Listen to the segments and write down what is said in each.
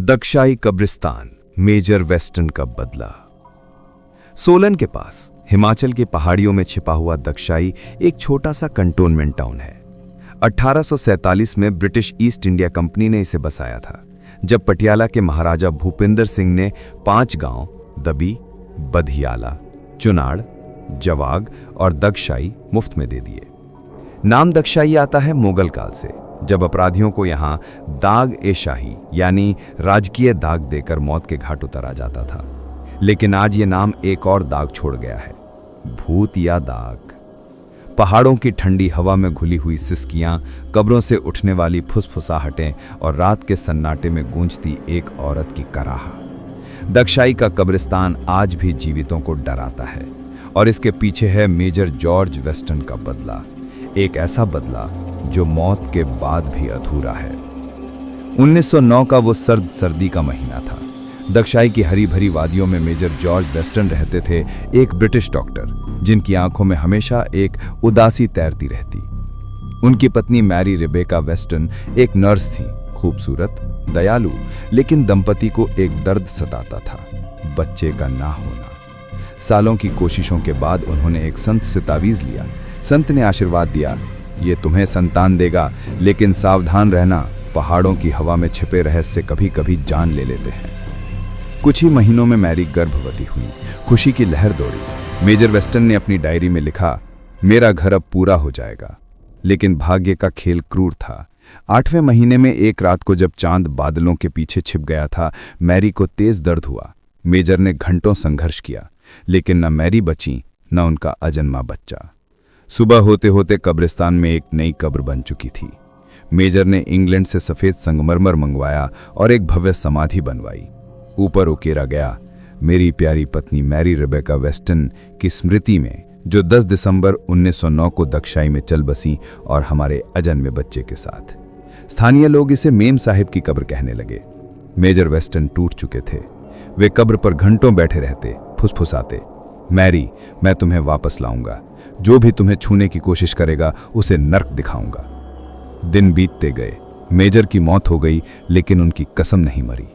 दक्षाई कब्रिस्तान, major western का बदला। सोलन के पास हिमाचल की पहाड़ियों में छिपा हुआ दक्षाई एक छोटा सा कंटोनमेंट टाउन है। 1847 में ब्रिटिश ईस्ट इंडिया कंपनी ने इसे बसाया था, जब पटियाला के महाराजा भूपिंदर सिंह ने 5 गांव दबी, बधियाला, चुनाड़, जवाग और दक्षाई मुफ्त में दे दिए। नाम दक्षाई आता है मुगल काल से, जब अपराधियों को यहाँ दाग-ए-शाही यानी राजकीय दाग देकर मौत के घाट उतारा जाता था। लेकिन आज ये नाम एक और दाग छोड़ गया है, भूत या दाग। पहाड़ों की ठंडी हवा में घुली हुई सिसकियां, कब्रों से उठने वाली फुसफुसाहटें और रात के सन्नाटे में गूंजती एक औरत की कराह। दक्षाई का कब्रिस्तान आज भी जीवितों को डराता है, और इसके पीछे है मेजर जॉर्ज वेस्टन का बदला, एक ऐसा बदला जो मौत के बाद भी अधूरा है। 1909 का वो सर्दी का महीना था। दक्षाई की हरी भरी वादियों में मेजर जॉर्ज वेस्टन रहते थे, एक ब्रिटिश डॉक्टर जिनकी आंखों में हमेशा एक उदासी तैरती रहती। उनकी पत्नी मैरी रिबेका वेस्टन एक नर्स थी, खूबसूरत, दयालु, लेकिन दंपति को एक दर्द सताता था, बच्चे का ना होना। सालों की कोशिशों के बाद उन्होंने एक संत से तावीज लिया। संत ने आशीर्वाद दिया, ये तुम्हें संतान देगा, लेकिन सावधान रहना, पहाड़ों की हवा में छिपे रहस्य कभी कभी जान ले लेते हैं। कुछ ही महीनों में मैरी गर्भवती हुई। खुशी की लहर दौड़ी। मेजर वेस्टन ने अपनी डायरी में लिखा, मेरा घर अब पूरा हो जाएगा। लेकिन भाग्य का खेल क्रूर था। 8वें महीने में एक रात को जब चांद बादलों के पीछे छिप गया था, मैरी को तेज दर्द हुआ। मेजर ने घंटों संघर्ष किया, लेकिन न मैरी बची, न उनका अजन्मा बच्चा। सुबह होते होते कब्रिस्तान में एक नई कब्र बन चुकी थी। मेजर ने इंग्लैंड से सफ़ेद संगमरमर मंगवाया और एक भव्य समाधि बनवाई। ऊपर उकेरा गया, मेरी प्यारी पत्नी मैरी रिबेका वेस्टन की स्मृति में, जो 10 दिसंबर 1909 को दक्षाई में चल बसी और हमारे अजन्मे बच्चे के साथ। स्थानीय लोग इसे मेम साहिब की कब्र कहने लगे। मेजर वेस्टन टूट चुके थे। वे कब्र पर घंटों बैठे रहते, फुसफुसाते, मैरी, मैं तुम्हें वापस लाऊंगा। जो भी तुम्हें छूने की कोशिश करेगा उसे नर्क दिखाऊंगा। दिन बीतते गए। मेजर की मौत हो गई, लेकिन उनकी कसम नहीं मरी।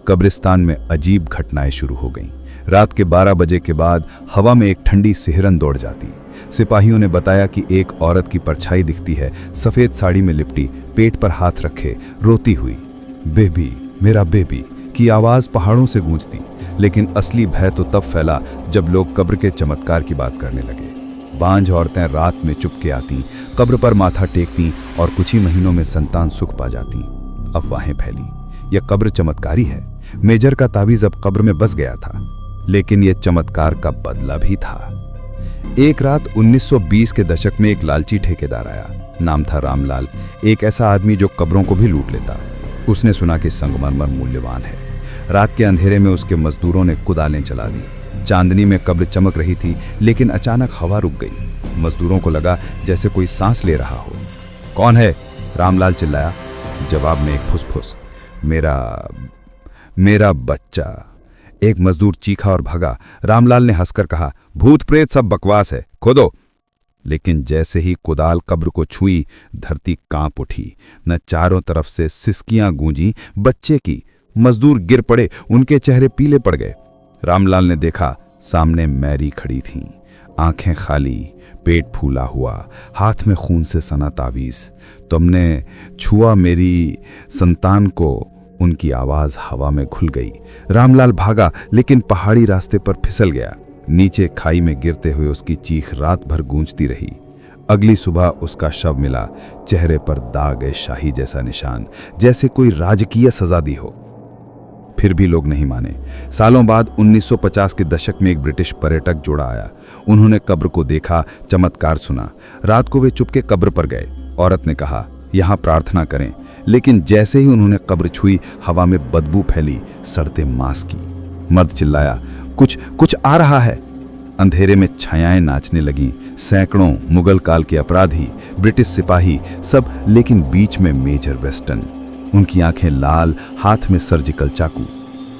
कब्रिस्तान में अजीब घटनाएं शुरू हो गईं। रात के 12 बजे के बाद हवा में एक ठंडी सिहरन दौड़ जाती। सिपाहियों ने बताया कि एक औरत की परछाई दिखती है, सफ़ेद साड़ी में लिपटी, पेट पर हाथ रखे, रोती हुई। बेबी, मेरा बेबी की आवाज़ पहाड़ों से गूंजती। लेकिन असली भय तो तब फैला जब लोग कब्र के चमत्कार की बात करने लगे। बांझ औरतें रात में चुपके आती, कब्र पर माथा टेकती और कुछ ही महीनों में संतान सुख पा जाती। अफवाहें फैली, यह कब्र चमत्कारी है। मेजर का तावीज अब कब्र में बस गया था, लेकिन यह चमत्कार का बदला भी था। एक रात 1920 के दशक में एक लालची ठेकेदार आया। नाम था रामलाल, एक ऐसा आदमी जो कब्रों को भी लूट लेता। उसने सुना कि संगमरमर मूल्यवान है। रात के अंधेरे में उसके मजदूरों ने कुदालें चला दी। चांदनी में कब्र चमक रही थी, लेकिन अचानक हवा रुक गई। मजदूरों को लगा जैसे कोई सांस ले रहा हो। कौन है? रामलाल चिल्लाया। जवाब में एक फुसफुस, मेरा बच्चा। एक मजदूर चीखा और भागा। रामलाल ने हंसकर कहा, भूत प्रेत सब बकवास है, खोदो। लेकिन जैसे ही कुदाल कब्र को छुई, धरती कांप उठी। न चारों तरफ से सिसकियां गूंजी, बच्चे की। मजदूर गिर पड़े, उनके चेहरे पीले पड़ गए। रामलाल ने देखा, सामने मैरी खड़ी थी, आंखें खाली, पेट फूला हुआ, हाथ में खून से सना तावीज। तुमने छुआ मेरी संतान को। उनकी आवाज हवा में घुल गई। रामलाल भागा, लेकिन पहाड़ी रास्ते पर फिसल गया। नीचे खाई में गिरते हुए उसकी चीख रात भर गूंजती रही। अगली सुबह उसका शव मिला, चेहरे पर दाग-ए-शाही जैसा निशान, जैसे कोई राजकीय सजा दी हो। फिर भी लोग नहीं माने। सालों बाद 1950 के दशक में एक ब्रिटिश पर्यटक जोड़ा आया। उन्होंने कब्र को देखा, चमत्कार सुना। रात को वे चुपके कब्र पर गए। औरत ने कहा, यहाँ प्रार्थना करें। लेकिन जैसे ही उन्होंने कब्र छुई, हवा में बदबू फैली, सड़ते मांस की। मर्द चिल्लाया, कुछ आ रहा है। अंधेरे में छायाएं नाचने लगीं। सैकड़ों मुगल काल के अपराधी, ब्रिटिश सिपाही, सब, लेकिन बीच में मेजर वेस्टन। उनकी आंखें लाल, हाथ में सर्जिकल चाकू।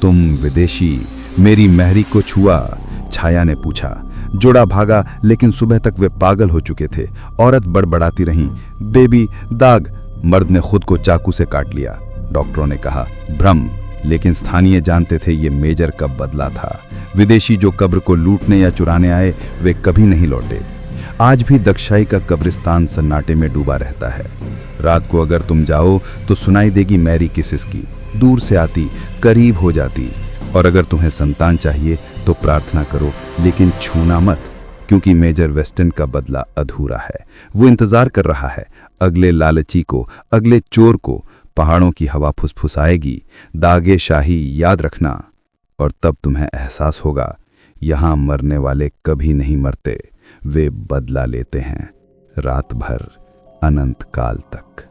तुम विदेशी, मेरी मैरी को छुआ? छाया ने पूछा। जोड़ा भागा, लेकिन सुबह तक वे पागल हो चुके थे। औरत बड़बड़ाती रहीं, बेबी, दाग। मर्द ने खुद को चाकू से काट लिया। डॉक्टरों ने कहा, भ्रम, लेकिन स्थानीय जानते थे ये मेजर का बदला था। विदेशी जो कब्र को लूटने या चुराने आए वे कभी नहीं लौटे। आज भी दक्षाई का कब्रिस्तान सन्नाटे में डूबा रहता है। रात को अगर तुम जाओ तो सुनाई देगी मैरी की सिसकी, दूर से आती, करीब हो जाती। और अगर तुम्हें संतान चाहिए तो प्रार्थना करो, लेकिन छूना मत, क्योंकि मेजर वेस्टन का बदला अधूरा है। वो इंतजार कर रहा है अगले लालची को, अगले चोर को। पहाड़ों की हवा फुसफुसाएगी, दागे शाही याद रखना, और तब तुम्हें एहसास होगा यहां मरने वाले कभी नहीं मरते, वे बदला लेते हैं रात भर, अनंत काल तक।